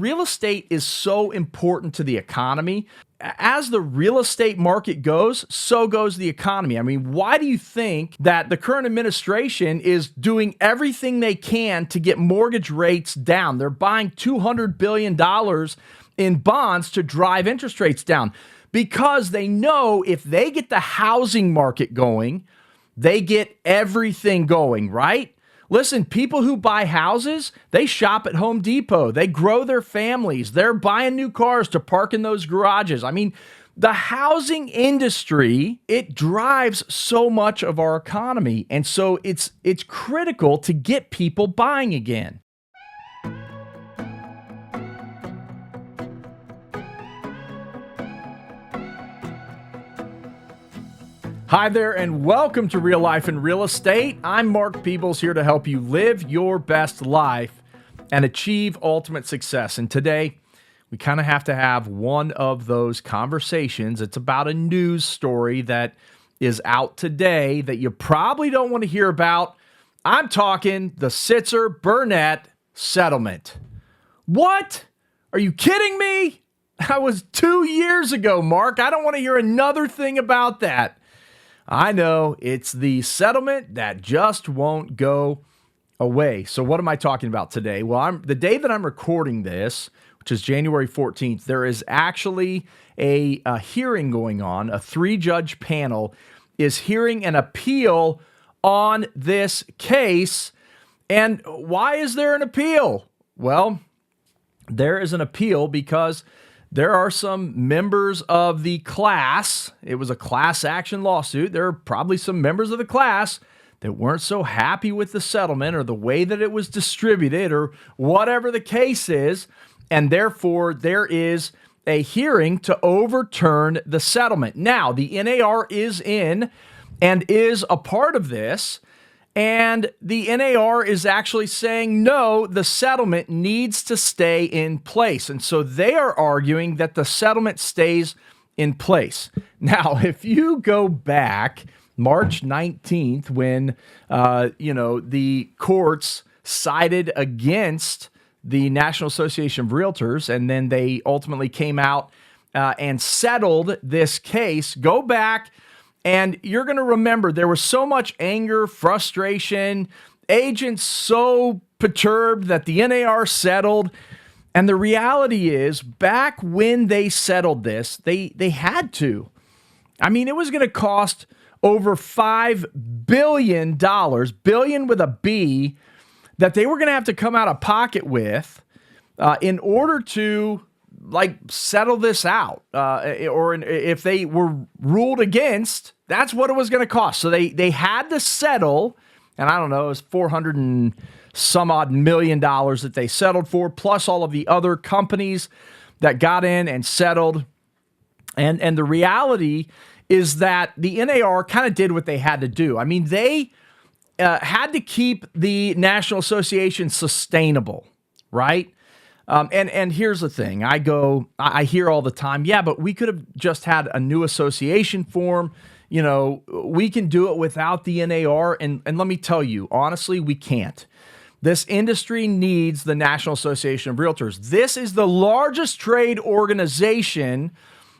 Real estate is so important to the economy. As the real estate market goes, so goes the economy. I mean, why do you think that the current administration is doing everything they can to get mortgage rates down? They're buying $200 billion in bonds to drive interest rates down because they know if they get the housing market going, they get everything going, right? Listen, people who buy houses, they shop at Home Depot. They grow their families. They're buying new cars to park in those garages. I mean, the housing industry, it drives so much of our economy. And so it's critical to get people buying again. Hi there, and welcome to Real Life in Real Estate. I'm Mark Peebles, here to help you live your best life and achieve ultimate success. And today, we kind of have to have one of those conversations. It's about a news story that is out today that you probably don't want to hear about. I'm talking the Sitzer Burnett Settlement. What? Are you kidding me? That was 2 years ago, Mark. I don't want to hear another thing about that. I know, it's the settlement that just won't go away. So what am I talking about today? Well, the day that I'm recording this, which is January 14th, there is actually a hearing going on. A 3-judge panel is hearing an appeal on this case. And why is there an appeal? Well, there is an appeal because there are some members of the class. It was a class action lawsuit. There are probably some members of the class that weren't so happy with the settlement or the way that it was distributed or whatever the case is. And therefore, there is a hearing to overturn the settlement. Now, the NAR is in and is a part of this. And the NAR is actually saying, no, the settlement needs to stay in place. And so they are arguing that the settlement stays in place. Now, if you go back March 19th, when, the courts sided against the National Association of Realtors, and then they ultimately came out and settled this case, go back. And you're going to remember there was so much anger, frustration, agents so perturbed that the NAR settled. And the reality is, back when they settled this, they had to. I mean, it was going to cost over $5 billion, billion with a B, that they were going to have to come out of pocket with in order to settle this out, or if they were ruled against, that's what it was going to cost. So they had to settle, and I don't know, it was $400 and some odd million that they settled for, plus all of the other companies that got in and settled. And the reality is that the NAR kind of did what they had to do. I mean, they had to keep the National Association sustainable, right? And here's the thing. I hear all the time, yeah, but we could have just had a new association form. You know, we can do it without the NAR. And let me tell you, honestly, we can't. This industry needs the National Association of Realtors. This is the largest trade organization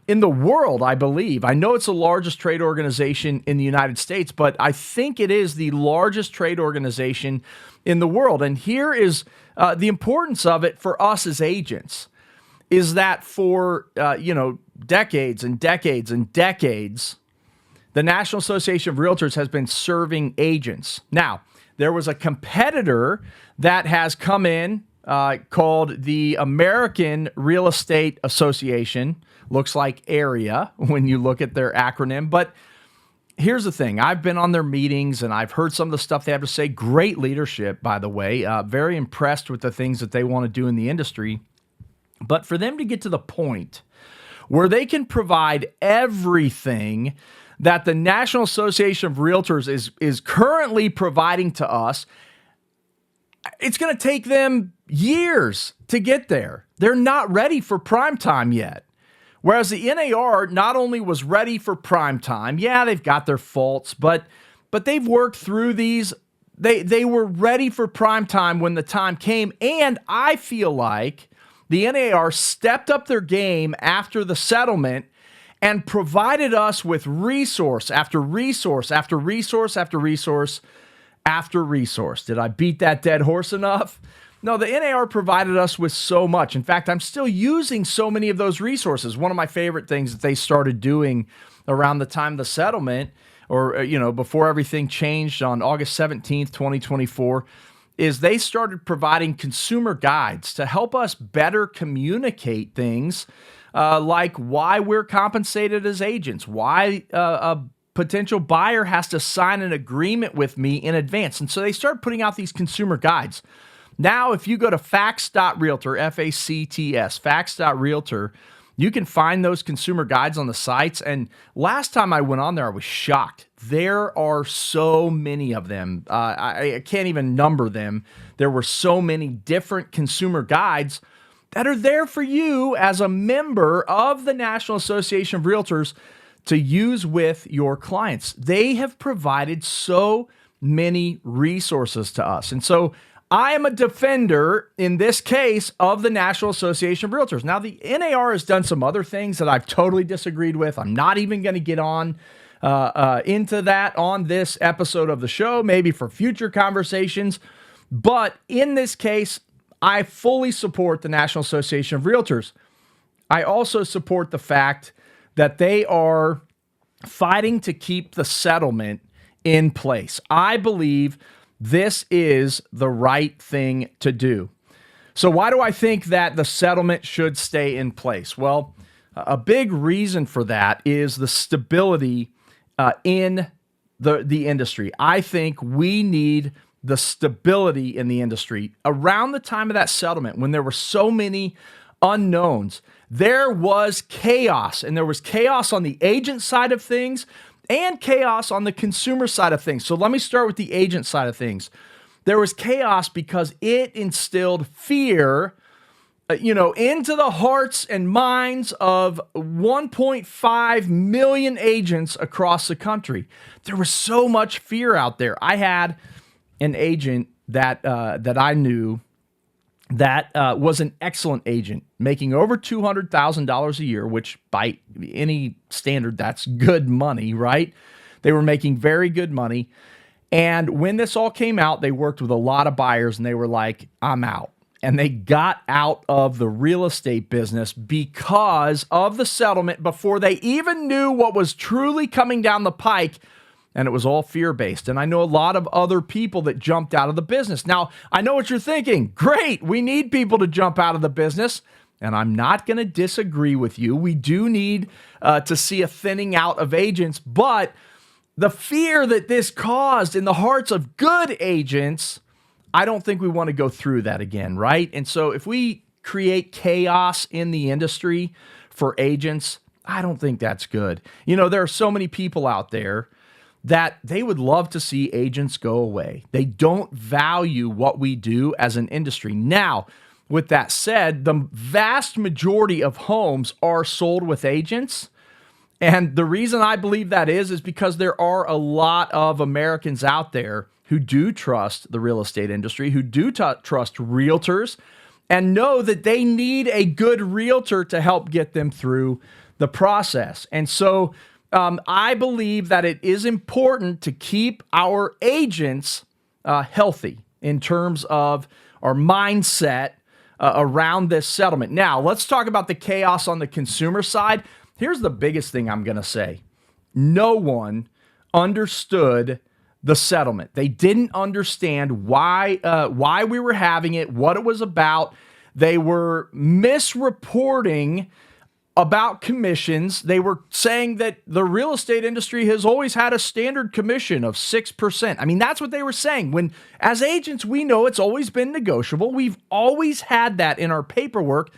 in the world, I believe. I know it's the largest trade organization in the United States, but I think it is the largest trade organization in the world. And here is the importance of it for us as agents, is that for, decades and decades and decades, the National Association of Realtors has been serving agents. Now, there was a competitor that has come in called the American Real Estate Association. Looks like AREA when you look at their acronym. But here's the thing. I've been on their meetings and I've heard some of the stuff they have to say. Great leadership, by the way. Very impressed with the things that they want to do in the industry. But for them to get to the point where they can provide everything that the National Association of Realtors is currently providing to us, it's going to take them years to get there. They're not ready for prime time yet. Whereas the NAR not only was ready for prime time, yeah, they've got their faults, but they've worked through these. They were ready for prime time when the time came, and I feel like the NAR stepped up their game after the settlement and provided us with resource after resource after resource after resource after resource. Did I beat that dead horse enough? No, the NAR provided us with so much. In fact, I'm still using so many of those resources. One of my favorite things that they started doing around the time of the settlement, or before everything changed on August 17th, 2024, is they started providing consumer guides to help us better communicate things like why we're compensated as agents, why a potential buyer has to sign an agreement with me in advance. And so they started putting out these consumer guides. Now, if you go to facts.realtor, F-A-C-T-S, facts.realtor, you can find those consumer guides on the sites. And last time I went on there, I was shocked. There are so many of them. I can't even number them. There were so many different consumer guides that are there for you as a member of the National Association of Realtors to use with your clients. They have provided so many resources to us. And so I am a defender, in this case, of the National Association of Realtors. Now, the NAR has done some other things that I've totally disagreed with. I'm not even going to get on into that on this episode of the show, maybe for future conversations. But in this case, I fully support the National Association of Realtors. I also support the fact that they are fighting to keep the settlement in place. I believe this is the right thing to do. So why do I think that the settlement should stay in place? Well, a big reason for that is the stability in the industry. I think we need the stability in the industry. Around the time of that settlement, when there were so many unknowns, there was chaos, and there was chaos on the agent side of things and chaos on the consumer side of things. So let me start with the agent side of things. There was chaos because it instilled fear, into the hearts and minds of 1.5 million agents across the country. There was so much fear out there. I had an agent that I knew that was an excellent agent, making over $200,000 a year, which by any standard, that's good money, right? They were making very good money. And when this all came out, they worked with a lot of buyers and they were like, I'm out. And they got out of the real estate business because of the settlement before they even knew what was truly coming down the pike. And it was all fear-based. And I know a lot of other people that jumped out of the business. Now, I know what you're thinking. Great, we need people to jump out of the business. And I'm not going to disagree with you. We do need to see a thinning out of agents. But the fear that this caused in the hearts of good agents, I don't think we want to go through that again, right? And so if we create chaos in the industry for agents, I don't think that's good. There are so many people out there that they would love to see agents go away. They don't value what we do as an industry. Now, with that said, the vast majority of homes are sold with agents. And the reason I believe that is because there are a lot of Americans out there who do trust the real estate industry, who do trust realtors, and know that they need a good realtor to help get them through the process. And so I believe that it is important to keep our agents healthy in terms of our mindset around this settlement. Now, let's talk about the chaos on the consumer side. Here's the biggest thing I'm going to say. No one understood the settlement. They didn't understand why we were having it, what it was about. They were misreporting about commissions. They were saying that the real estate industry has always had a standard commission of 6%. I mean, that's what they were saying. When, as agents, we know it's always been negotiable. We've always had that in our paperwork,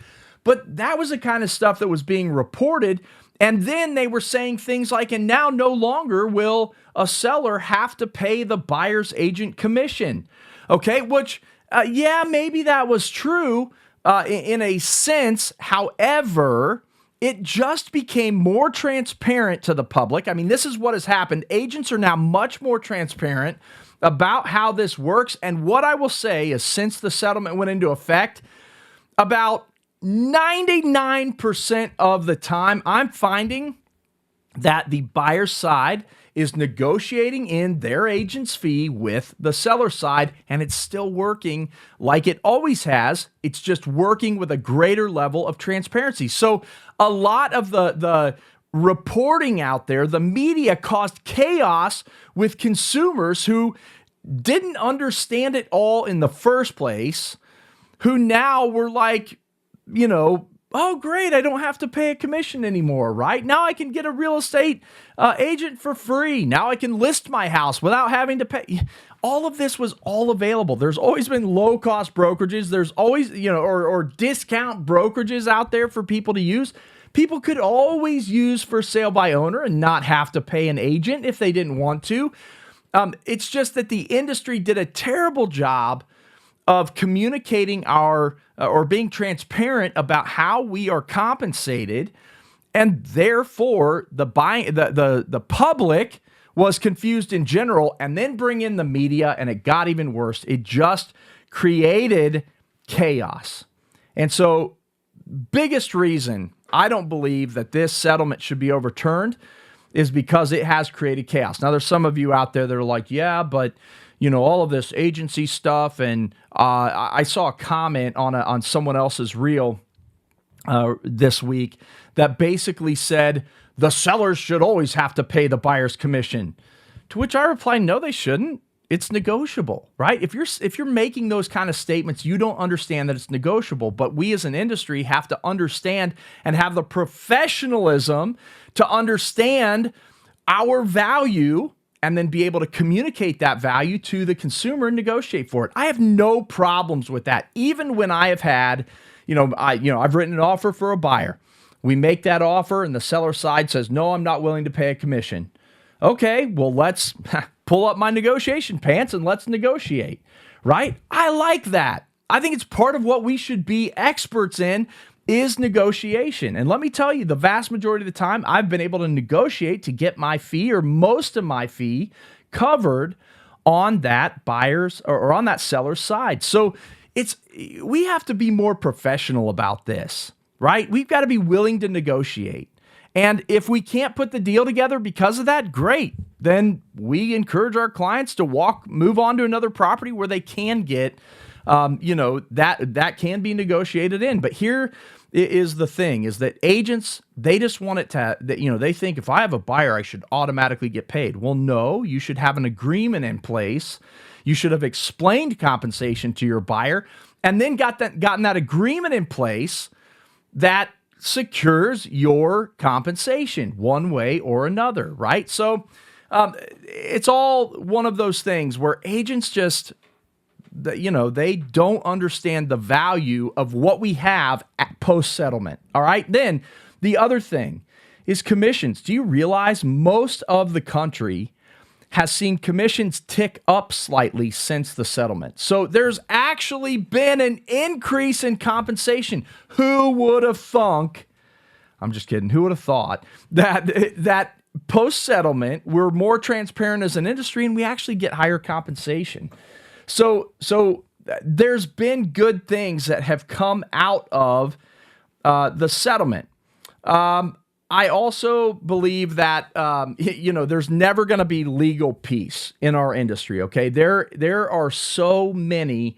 but that was the kind of stuff that was being reported. And then they were saying things like, and now no longer will a seller have to pay the buyer's agent commission. Okay, which, maybe that was true in a sense. However, it just became more transparent to the public. I mean, this is what has happened. Agents are now much more transparent about how this works. And what I will say is, since the settlement went into effect, about 99% of the time, I'm finding that the buyer side is negotiating in their agent's fee with the seller side, and it's still working like it always has. It's just working with a greater level of transparency. So a lot of the reporting out there, the media caused chaos with consumers who didn't understand it all in the first place, who now were like, oh, great, I don't have to pay a commission anymore, right? Now I can get a real estate agent for free. Now I can list my house without having to pay. All of this was all available. There's always been low-cost brokerages. There's always, or discount brokerages out there for people to use. People could always use for sale by owner and not have to pay an agent if they didn't want to. It's just that the industry did a terrible job of communicating or being transparent about how we are compensated, and therefore the public was confused in general. And then bring in the media, and it got even worse. It just created chaos. And so, biggest reason I don't believe that this settlement should be overturned is because it has created chaos. Now, there's some of you out there that are like, yeah, but all of this agency stuff. And I saw a comment on someone else's reel this week that basically said the sellers should always have to pay the buyer's commission. To which I replied, no, they shouldn't. It's negotiable, right? If you're making those kind of statements, you don't understand that it's negotiable. But we as an industry have to understand and have the professionalism to understand our value and then be able to communicate that value to the consumer and negotiate for it. I have no problems with that. Even when I have had, I've written an offer for a buyer. We make that offer and the seller side says, no, I'm not willing to pay a commission. Okay, well, let's pull up my negotiation pants and let's negotiate, right? I like that. I think it's part of what we should be experts in is negotiation. And let me tell you, the vast majority of the time, I've been able to negotiate to get my fee or most of my fee covered on that buyer's or on that seller's side. So we have to be more professional about this, right? We've got to be willing to negotiate. And if we can't put the deal together because of that, great. Then we encourage our clients to move on to another property where they can get, that can be negotiated in. But here is the thing: is that agents, they just want it to, they think if I have a buyer, I should automatically get paid. Well, no, you should have an agreement in place. You should have explained compensation to your buyer, and then gotten that agreement in place that secures your compensation one way or another, right? So it's all one of those things where agents just, they don't understand the value of what we have at post-settlement, all right? Then the other thing is commissions. Do you realize most of the country has seen commissions tick up slightly since the settlement? So there's actually been an increase in compensation. Who would have thunk? I'm just kidding. Who would have thought that post-settlement, we're more transparent as an industry and we actually get higher compensation? So there's been good things that have come out of the settlement. I also believe that, there's never going to be legal peace in our industry, okay? There are so many,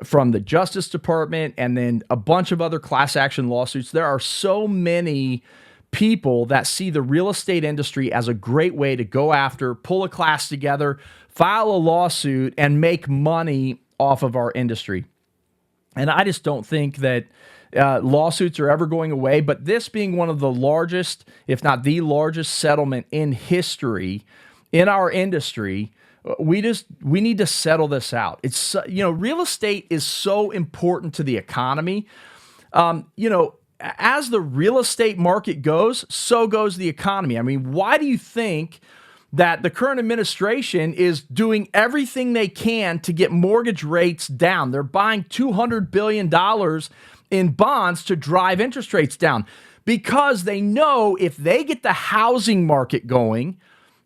from the Justice Department and then a bunch of other class action lawsuits, there are so many people that see the real estate industry as a great way to go after, pull a class together, file a lawsuit, and make money off of our industry. And I just don't think that lawsuits are ever going away, but this being one of the largest, if not the largest settlement in history in our industry, we need to settle this out. It's, real estate is so important to the economy. As the real estate market goes, so goes the economy. I mean, why do you think that the current administration is doing everything they can to get mortgage rates down? They're buying $200 billion in bonds to drive interest rates down because they know if they get the housing market going,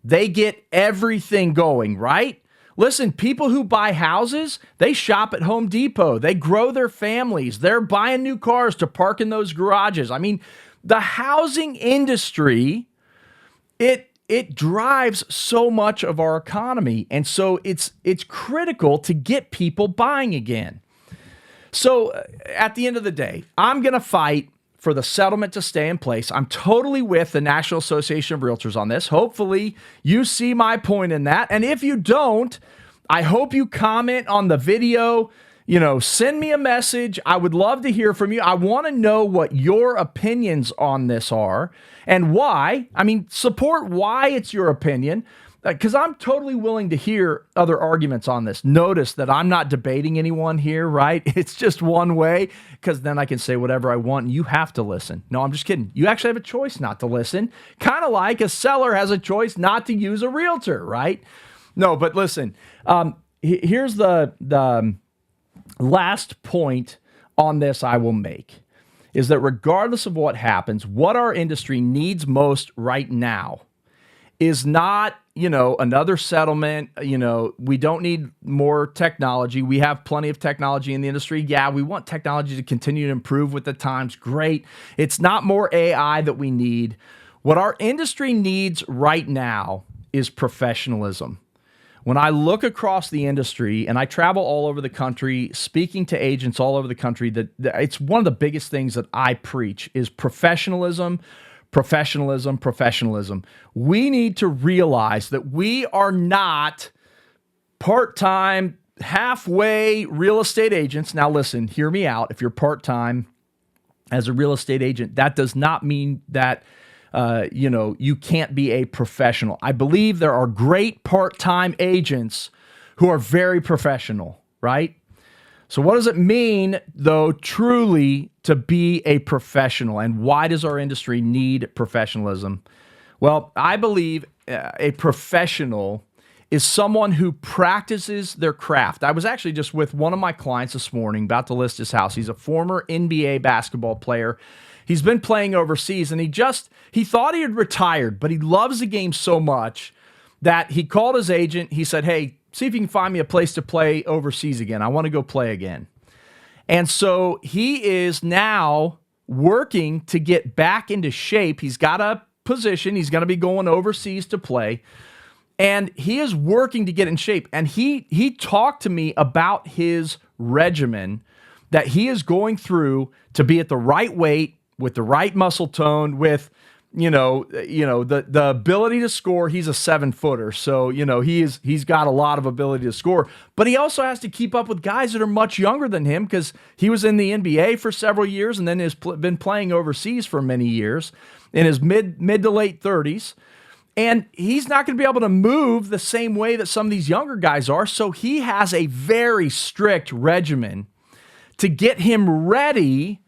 they get everything going, right? Listen, people who buy houses, they shop at Home Depot. They grow their families. They're buying new cars to park in those garages. I mean, the housing industry, it drives so much of our economy. And so it's critical to get people buying again. So at the end of the day, I'm going to fight for the settlement to stay in place. I'm totally with the National Association of Realtors on this. Hopefully you see my point in that. And if you don't, I hope you comment on the video, send me a message. I would love to hear from you. I want to know what your opinions on this are and why. I mean, support why it's your opinion, because I'm totally willing to hear other arguments on this. Notice that I'm not debating anyone here, right? It's just one way, because then I can say whatever I want and you have to listen. No, I'm just kidding. You actually have a choice not to listen, kind of like a seller has a choice not to use a realtor, right? No, but listen, here's the last point on this I will make, is that regardless of what happens, what our industry needs most right now is not, another settlement. We don't need more technology. We have plenty of technology in the industry. Yeah, we want technology to continue to improve with the times. Great. It's not more AI that we need. What our industry needs right now is professionalism. When I look across the industry, and I travel all over the country, speaking to agents all over the country, that it's one of the biggest things that I preach is professionalism. Professionalism, professionalism. We need to realize that we are not part-time, halfway real estate agents. Now listen, hear me out. If you're part-time as a real estate agent, that does not mean that you can't be a professional. I believe there are great part-time agents who are very professional, right? So what does it mean, though, truly to be a professional? And why does our industry need professionalism? Well, I believe a professional is someone who practices their craft. I was actually just with one of my clients this morning, about to list his house. He's a former NBA basketball player. He's been playing overseas, and he thought he had retired, but he loves the game so much that he called his agent. He said, hey, see if you can find me a place to play overseas again. I want to go play again. And so he is now working to get back into shape. He's got a position. He's going to be going overseas to play. And he is working to get in shape. And he talked to me about his regimen that he is going through to be at the right weight, with the right muscle tone, with the ability to score. He's a 7-footer, so he's got a lot of ability to score. But he also has to keep up with guys that are much younger than him, because he was in the NBA for several years and then has been playing overseas for many years in his mid to late 30s. And he's not going to be able to move the same way that some of these younger guys are. So he has a very strict regimen to get him ready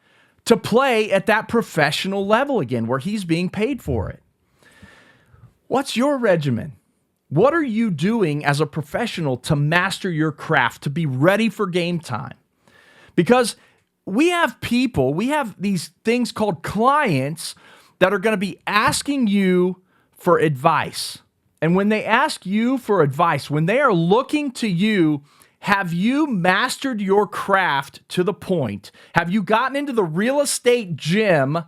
to play at that professional level again, where he's being paid for it. What's your regimen? What are you doing as a professional to master your craft, to be ready for game time? Because we have these things called clients that are going to be asking you for advice. And when they ask you for advice, when they are looking to you, have you mastered your craft to the point? Have you gotten into the real estate gym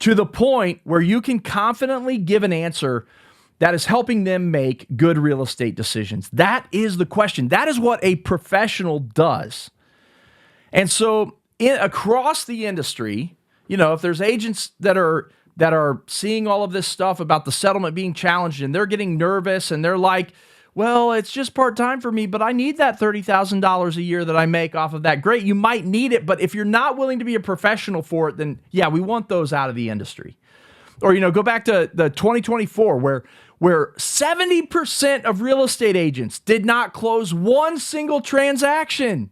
to the point where you can confidently give an answer that is helping them make good real estate decisions? That is the question. That is what a professional does. And so across the industry, if there's agents that are seeing all of this stuff about the settlement being challenged, and they're getting nervous, and they're like, well, it's just part-time for me, but I need that $30,000 a year that I make off of that. Great, you might need it, but if you're not willing to be a professional for it, then yeah, we want those out of the industry. Or, go back to the 2024 where 70% of real estate agents did not close one single transaction.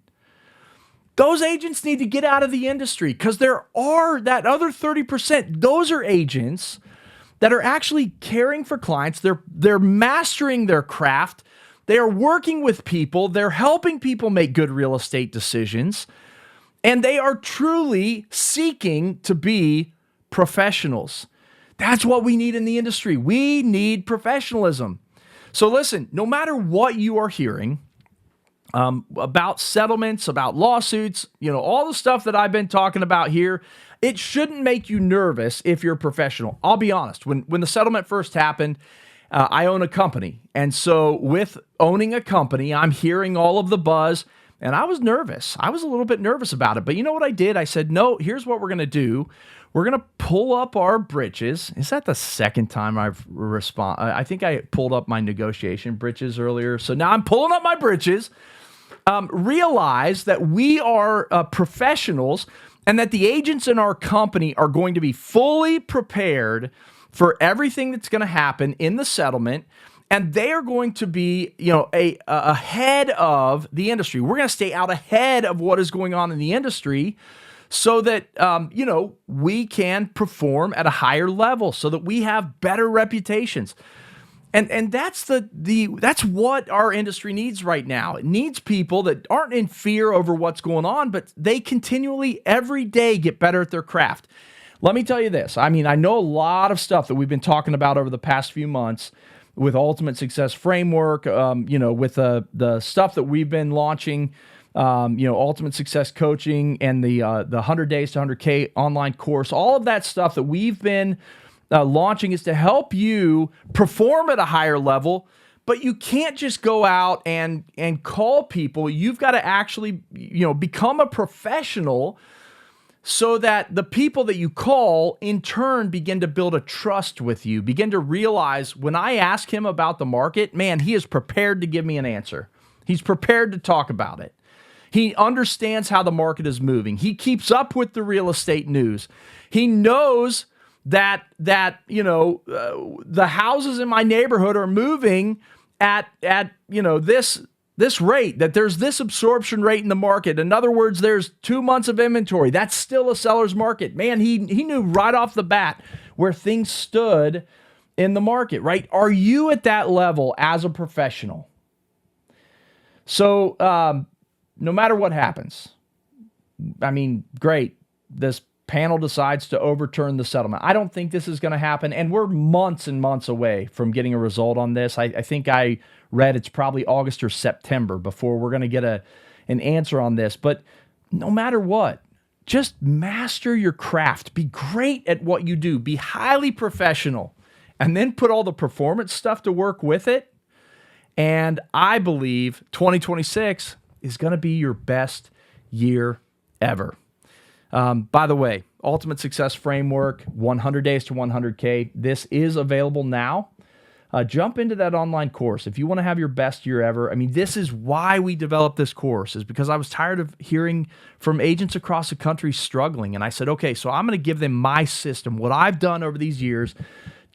Those agents need to get out of the industry, because there are that other 30%. Those are agents that are actually caring for clients. They're mastering their craft. They are working with people. They're helping people make good real estate decisions. And they are truly seeking to be professionals. That's what we need in the industry. We need professionalism. So listen, no matter what you are hearing about settlements, about lawsuits, all the stuff that I've been talking about here, it shouldn't make you nervous if you're a professional. I'll be honest. When the settlement first happened, I own a company. And so with owning a company, I'm hearing all of the buzz, and I was nervous. I was a little bit nervous about it. But you know what I did? I said, no, here's what we're going to do. We're going to pull up our britches. Is that the second time I've responded? I think I pulled up my negotiation britches earlier. So now I'm pulling up my britches. Realize that we are professionals and that the agents in our company are going to be fully prepared for everything that's going to happen in the settlement. And they are going to be, ahead of the industry. We're going to stay out ahead of what is going on in the industry so that, we can perform at a higher level so that we have better reputations. And that's that's what our industry needs right now. It needs people that aren't in fear over what's going on, but they continually every day get better at their craft. Let me tell you this. I mean, I know a lot of stuff that we've been talking about over the past few months with Ultimate Success Framework, with the stuff that we've been launching, Ultimate Success Coaching and the 100 Days to 100K online course. All of that stuff that we've been launching is to help you perform at a higher level, but you can't just go out and call people. You've got to actually, become a professional so that the people that you call in turn begin to build a trust with you, begin to realize when I ask him about the market, man, he is prepared to give me an answer. He's prepared to talk about it. He understands how the market is moving. He keeps up with the real estate news. He knows that the houses in my neighborhood are moving at this rate, that there's this absorption rate in the market. In other words, there's 2 months of inventory. That's still a seller's market. Man, he knew right off the bat where things stood in the market, right? Are you at that level as a professional? So no matter what happens, I mean, great. This panel decides to overturn the settlement. I don't think this is going to happen, and we're months and months away from getting a result on this. I think I read it's probably August or September before we're going to get an answer on this. But no matter what, just master your craft. Be great at what you do. Be highly professional, and then put all the performance stuff to work with it. And I believe 2026 is going to be your best year ever. By the way, Ultimate Success Framework, 100 Days to 100K. This is available now. Jump into that online course if you want to have your best year ever. I mean, this is why we developed this course, is because I was tired of hearing from agents across the country struggling. And I said, okay, so I'm going to give them my system, what I've done over these years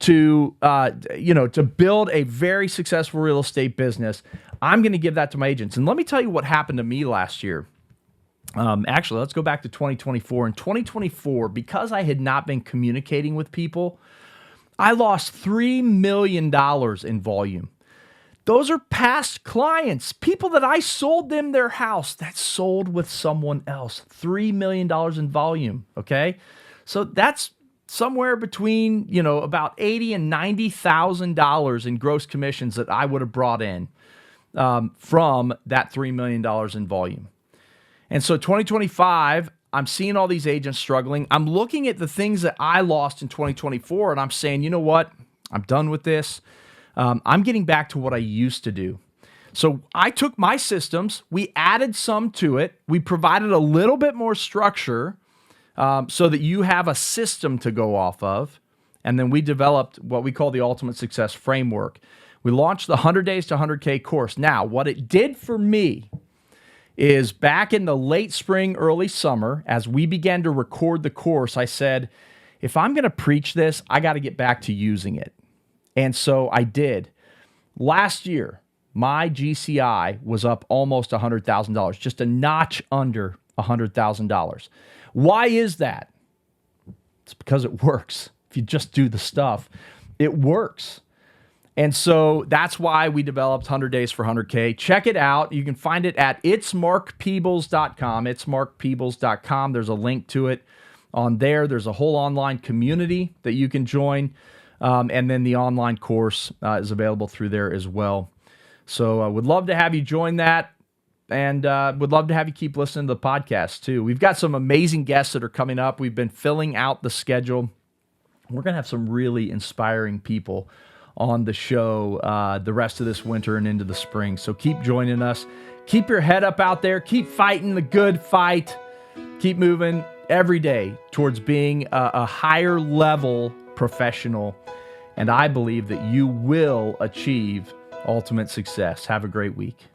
to build a very successful real estate business. I'm going to give that to my agents. And let me tell you what happened to me last year. Actually, let's go back to 2024. In 2024, because I had not been communicating with people, I lost $3 million in volume. Those are past clients, people that I sold them their house that sold with someone else. $3 million in volume, okay? So that's somewhere between, about $80,000 and $90,000 in gross commissions that I would have brought in from that $3 million in volume. And so 2025, I'm seeing all these agents struggling. I'm looking at the things that I lost in 2024, and I'm saying, you know what? I'm done with this. I'm getting back to what I used to do. So I took my systems, we added some to it, we provided a little bit more structure so that you have a system to go off of, and then we developed what we call the Ultimate Success Framework. We launched the 100 Days to 100K course. Now, what it did for me is back in the late spring, early summer, as we began to record the course, I said, if I'm going to preach this, I got to get back to using it. And so I did. Last year, my GCI was up almost $100,000, just a notch under $100,000. Why is that? It's because it works. If you just do the stuff, it works. And so that's why we developed 100 Days for 100K. Check it out. You can find it at itsmarkpeebles.com. Itsmarkpeebles.com. There's a link to it on there. There's a whole online community that you can join. And then the online course is available through there as well. So I would love to have you join that. And would love to have you keep listening to the podcast too. We've got some amazing guests that are coming up. We've been filling out the schedule. We're going to have some really inspiring people on the show the rest of this winter and into the spring. So keep joining us. Keep your head up out there. Keep fighting the good fight. Keep moving every day towards being a higher level professional. And I believe that you will achieve ultimate success. Have a great week.